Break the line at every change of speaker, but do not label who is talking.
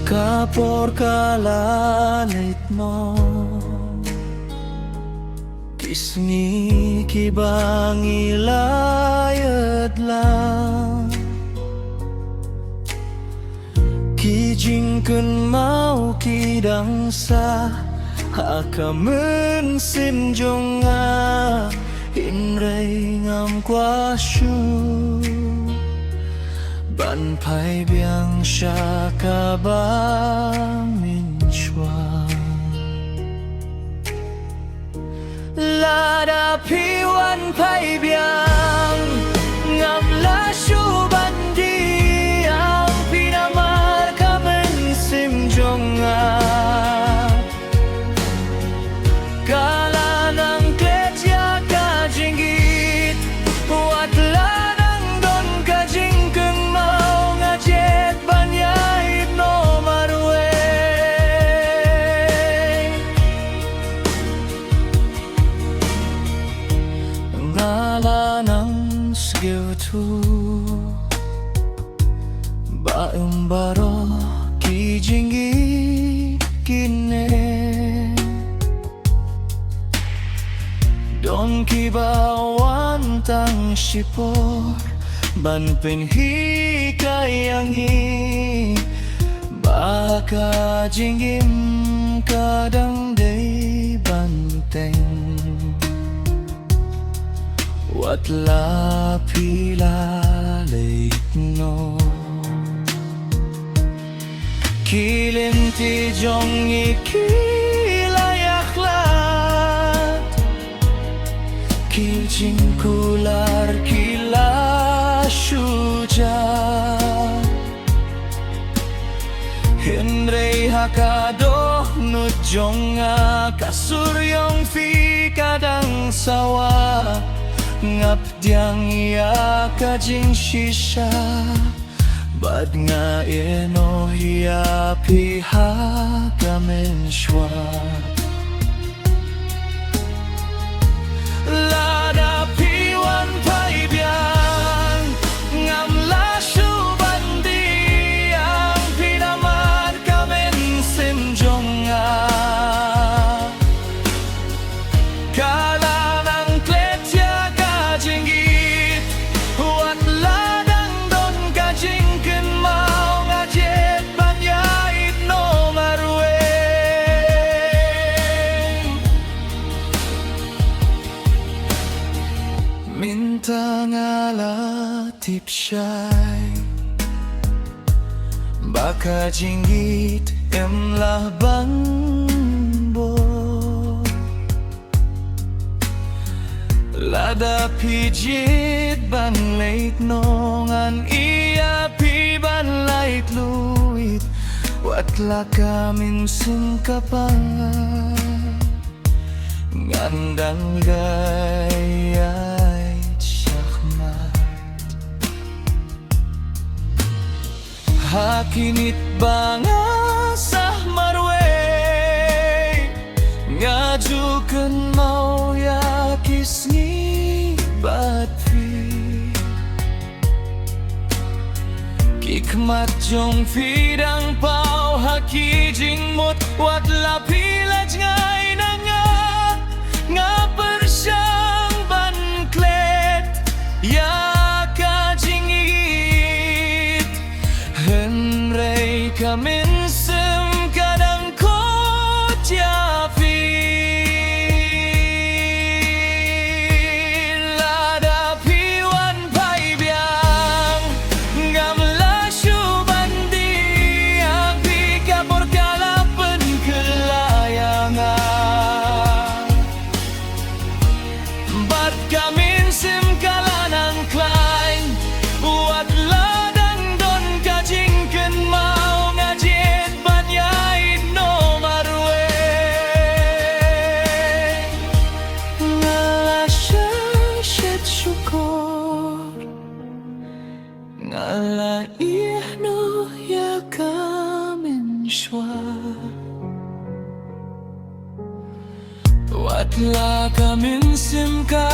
Kapor kalalait mo Kisni kibang ilayad lang Kijing kun mau kidang sa Hakamen simjong nga Inray ngam kwa shu Ban pai biang sha ka ba min chua La da pi wan pai biang ngam la shu ban di ang pinamar ka men sim jong a Kala ng kletya ka jinggit Wat la nang don ka jingkeng Baro kijingi kine Don kibawan tang sipor Ban penhi kayangi Baka jinggim kadang day banteng Watla pila leitno Kilinti jong ikilayaklat Kijing kular kila shuja Henry hakado nujong kasuryong fi kadang sawa Ngap diang iya kajing shisha Bad nga eno hiya piha kamen shwa Lada piwan pai biang Ngam la shu bandi Ang pinaman kamen simjong a Kala ng kletya ka jinggit Wat ladang don ka jingkin mau ngajet banyait no marweng Minta ngala tipsyay Baka jinggit emlah banbo Lada pijit ban leit nongan iya pi ban lait luit Watla kamin singkapan Ngandang gayay syahmat Hakinit bangasah marway Ngajukan mau yakis ni batfi Kikmat jong fidang pau hakijing mut Wat la pilaj ngay na nga persyang banklet Ya kajing igit Henry kamin sem kadang kot ya fi Lada piwan pai biang Ngam la shu bandi Ang pikapor kalapan kelayangan Bat kamin sim kalanang klein Wat ladang don kajingken mau ngajet banyait no marweng Ngala syet syukur Ngala ihno ya kamin shwa Watla kamin sim ka